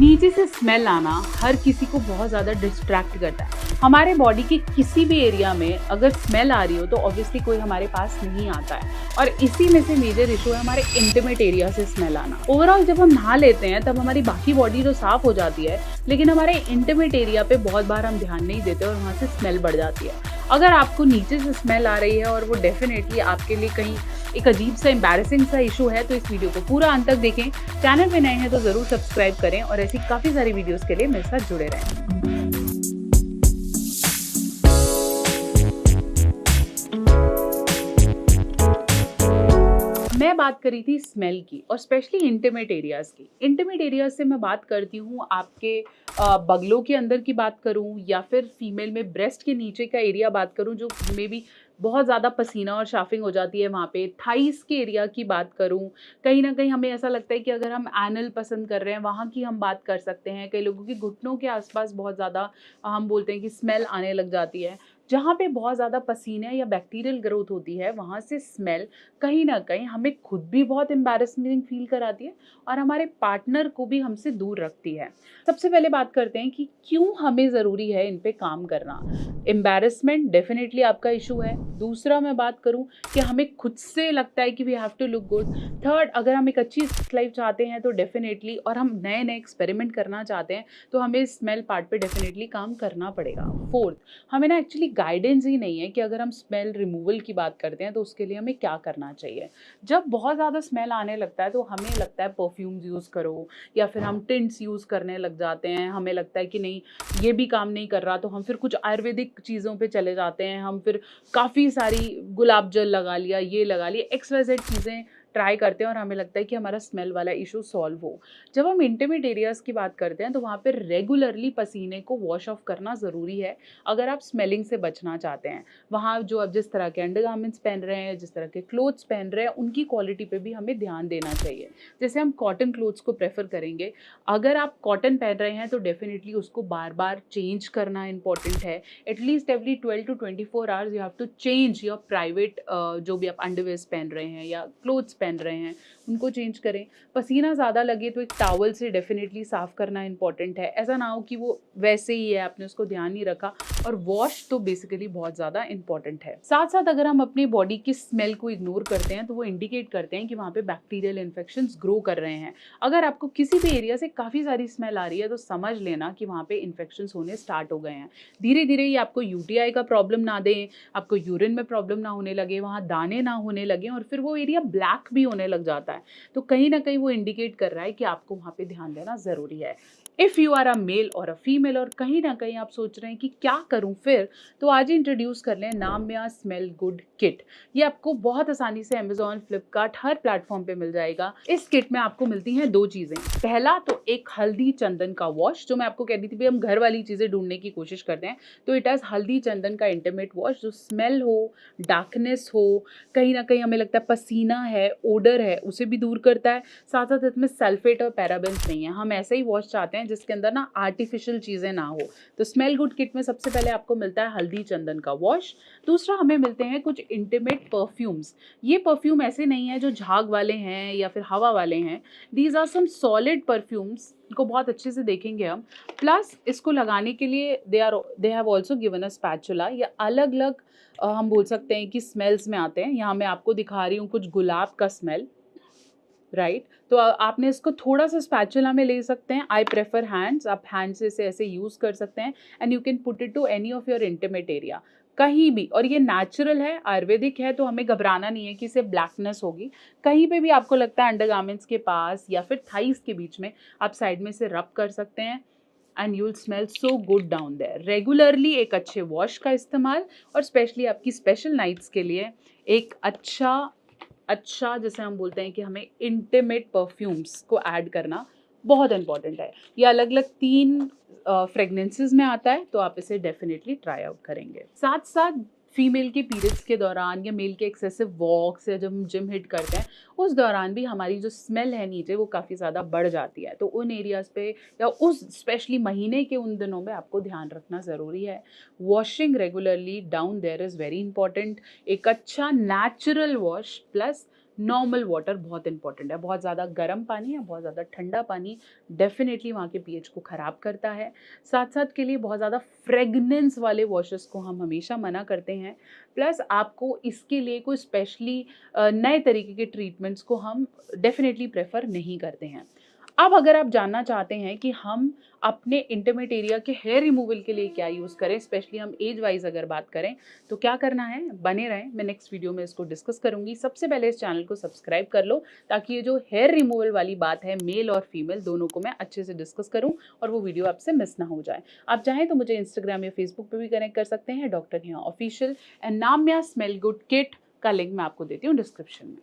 नीचे से स्मेल आना हर किसी को बहुत ज़्यादा डिस्ट्रैक्ट करता है। हमारे बॉडी के किसी भी एरिया में अगर स्मेल आ रही हो तो ऑब्वियसली कोई हमारे पास नहीं आता है, और इसी में से मेजर इशू है हमारे इंटीमेट एरिया से स्मेल आना। ओवरऑल जब हम नहा लेते हैं तब हमारी बाकी बॉडी तो साफ हो जाती है, लेकिन हमारे इंटीमेट एरिया पे बहुत बार हम ध्यान नहीं देते और वहाँ से स्मेल बढ़ जाती है। अगर आपको नीचे से स्मेल आ रही है और वो डेफिनेटली आपके लिए कहीं एक अजीब सा एम्बैरेसिंग सा इशू है, तो इस वीडियो को पूरा अंत तक देखें। चैनल पे नए हैं तो ज़रूर सब्सक्राइब करें और ऐसी काफ़ी सारी वीडियोस के लिए मेरे साथ जुड़े रहें। मैं बात करी थी स्मेल की और स्पेशली इंटीमेट एरियाज़ की। इंटीमेट एरियाज से मैं बात करती हूँ आपके बगलों के अंदर की बात करूँ या फिर फीमेल में ब्रेस्ट के नीचे का एरिया बात करूँ जो में भी बहुत ज़्यादा पसीना और शाफिंग हो जाती है, वहाँ पे थाइस के एरिया की बात करूँ। कहीं ना कहीं हमें ऐसा लगता है कि अगर हम एनल पसंद कर रहे हैं वहाँ की हम बात कर सकते हैं। कई लोगों की घुटनों के आसपास बहुत ज़्यादा हम बोलते हैं कि स्मेल आने लग जाती है। जहाँ पे बहुत ज़्यादा पसीने या बैक्टीरियल ग्रोथ होती है वहाँ से स्मेल कहीं ना कहीं हमें खुद भी बहुत एम्बैरेसमेंट फील कराती है और हमारे पार्टनर को भी हमसे दूर रखती है। सबसे पहले बात करते हैं कि क्यों हमें ज़रूरी है इन पे काम करना। एम्बैरेसमेंट डेफिनेटली आपका इशू है। दूसरा मैं बात करूं कि हमें खुद से लगता है कि we have to look good. Third, अगर हम एक अच्छी लाइफ चाहते हैं तो डेफिनेटली, और हम नए नए एक्सपेरिमेंट करना चाहते हैं तो हमें स्मेल पार्ट पे डेफिनेटली काम करना पड़ेगा। फोर्थ, हमें ना एक्चुअली गाइडेंस ही नहीं है कि अगर हम स्मेल रिमूवल की बात करते हैं तो उसके लिए हमें क्या करना चाहिए। जब बहुत ज़्यादा स्मेल आने लगता है तो हमें लगता है परफ्यूम्स यूज़ करो या फिर हम टिंट्स यूज़ करने लग जाते हैं। हमें लगता है कि नहीं ये भी काम नहीं कर रहा तो हम फिर कुछ आयुर्वेदिक चीज़ों पे चले जाते हैं। हम फिर काफ़ी सारी गुलाब जल लगा लिया, ये लगा लिया, XYZ चीज़ें ट्राई करते हैं और हमें लगता है कि हमारा स्मेल वाला इशू सॉल्व हो। जब हम इंटीमेट एरियाज़ की बात करते हैं तो वहाँ पे रेगुलरली पसीने को वॉश ऑफ करना ज़रूरी है अगर आप स्मेलिंग से बचना चाहते हैं। वहाँ जो आप जिस तरह के अंडरगारमेंट्स पहन रहे हैं, जिस तरह के क्लोथ्स पहन रहे हैं, उनकी क्वालिटी पे भी हमें ध्यान देना चाहिए। जैसे हम कॉटन क्लोथ्स को प्रेफर करेंगे। अगर आप कॉटन पहन रहे हैं तो डेफिनेटली उसको बार बार चेंज करना इंपॉर्टेंट है। At least every 12 to 24 hours you have to change your private जो भी आप अंडरवेयर्स पहन रहे हैं या क्लोथ्स पहन रहे हैं उनको चेंज करें। पसीना ज़्यादा लगे तो एक टॉवल से डेफिनेटली साफ़ करना इंपॉर्टेंट है। ऐसा ना हो कि वो वैसे ही है, आपने उसको ध्यान नहीं रखा। और वॉश तो बेसिकली बहुत ज़्यादा इंपॉर्टेंट है। साथ साथ अगर हम अपनी बॉडी की स्मेल को इग्नोर करते हैं तो वो इंडिकेट करते हैं कि वहाँ पे बैक्टीरियल इन्फेक्शंस ग्रो कर रहे हैं। अगर आपको किसी भी एरिया से काफ़ी सारी स्मेल आ रही है तो समझ लेना कि वहाँ पे इन्फेक्शंस होने स्टार्ट हो गए हैं। धीरे धीरे ये आपको UTI का प्रॉब्लम ना दें, आपको यूरिन में प्रॉब्लम ना होने लगे, वहाँ दाने ना होने लगे और फिर वो एरिया ब्लैक भी होने लग जाता है, तो कहीं ना कहीं वो इंडिकेट कर रहा है कि आपको वहाँ पे ध्यान देना ज़रूरी है। If you are a male और अ फीमेल और कहीं ना कहीं आप सोच रहे हैं कि क्या करूं फिर, तो आज ही इंट्रोड्यूस कर लें नाम्या स्मेल गुड किट। ये आपको बहुत आसानी से अमेजॉन, फ्लिपकार्ट, हर प्लेटफॉर्म पे मिल जाएगा। इस किट में आपको मिलती हैं दो चीज़ें। पहला तो एक हल्दी चंदन का वॉश, जो मैं आपको कह रही थी भी हम घर वाली चीज़ें ढूंढने की कोशिश करते हैं, तो इट हैज़ हल्दी चंदन का इंटीमेट वॉश जो स्मेल हो, डार्कनेस हो, कहीं ना कहीं हमें लगता है पसीना है, ओडर है, उसे भी दूर करता है। साथ साथ इसमें सल्फेट और पैराबेन्स नहीं है। हम ऐसा ही वॉश चाहते हैं जिसके अंदर ना आर्टिफिशियल चीज़ें ना हो। तो स्मेल गुड किट में सबसे पहले आपको मिलता है हल्दी चंदन का वॉश। दूसरा हमें मिलते हैं कुछ इंटीमेट परफ्यूम्स। ये परफ्यूम ऐसे नहीं है जो झाग वाले हैं या फिर हवा वाले हैं। These are some solid perfumes को बहुत अच्छे से देखेंगे हम। प्लस इसको लगाने के लिए they have also given a spatula. ये अलग अलग हम बोल सकते हैं कि स्मेल्स में आते हैं। यहाँ मैं आपको दिखा रही हूँ कुछ गुलाब का स्मेल, राइट। तो आपने इसको थोड़ा सा स्पैचुला में ले सकते हैं। आई प्रेफर हैंड्स, आप हैंड से इसे ऐसे यूज़ कर सकते हैं and you can put it to any of your intimate area कहीं भी। और ये नेचुरल है, आयुर्वेदिक है, तो हमें घबराना नहीं है कि इसे ब्लैकनेस होगी। कहीं पे भी आपको लगता है अंडरगारमेंट्स के पास या फिर थाइस के बीच में, आप साइड में से रब कर सकते हैं and you will smell so good down there. Regularly एक अच्छे वॉश का इस्तेमाल और स्पेशली आपकी स्पेशल नाइट्स के लिए एक अच्छा जैसे हम बोलते हैं कि हमें इंटीमेट परफ्यूम्स को ऐड करना बहुत इंपॉर्टेंट है। ये अलग अलग 3 फ्रेगनेंसेस में आता है, तो आप इसे डेफिनेटली ट्राई आउट करेंगे। साथ साथ फीमेल के पीरियड्स के दौरान या मेल के एक्सेसिव वॉक्स या जब हम जिम हिट करते हैं उस दौरान भी हमारी जो स्मेल है नीचे वो काफ़ी ज़्यादा बढ़ जाती है। तो उन एरियाज़ पे या उस स्पेशली महीने के उन दिनों में आपको ध्यान रखना ज़रूरी है। Washing regularly down there is very important. एक अच्छा natural wash plus normal water बहुत इंपॉर्टेंट है। बहुत ज़्यादा गर्म पानी या बहुत ज़्यादा ठंडा पानी डेफिनेटली वहाँ के पीएच को ख़राब करता है। साथ साथ के लिए बहुत ज़्यादा फ्रेगनेंस वाले वॉशेस को हम हमेशा मना करते हैं। प्लस आपको इसके लिए कोई स्पेशली नए तरीके के ट्रीटमेंट्स को हम डेफिनेटली प्रेफर नहीं करते हैं। अब अगर आप जानना चाहते हैं कि हम अपने इंटीमेट एरिया के हेयर रिमूवल के लिए क्या यूज़ करें, स्पेशली हम एज वाइज अगर बात करें, तो क्या करना है, बने रहें। मैं नेक्स्ट वीडियो में इसको डिस्कस करूंगी। सबसे पहले इस चैनल को सब्सक्राइब कर लो, ताकि ये जो हेयर रिमूवल वाली बात है मेल और फीमेल दोनों को मैं अच्छे से डिस्कस करूं और वो वीडियो आपसे मिस ना हो जाए। आप चाहें तो मुझे इंस्टाग्राम या फेसबुक पर भी कनेक्ट कर सकते हैं, doctor Neha official, and Namya smell good kit का लिंक मैं आपको देती हूँ डिस्क्रिप्शन में।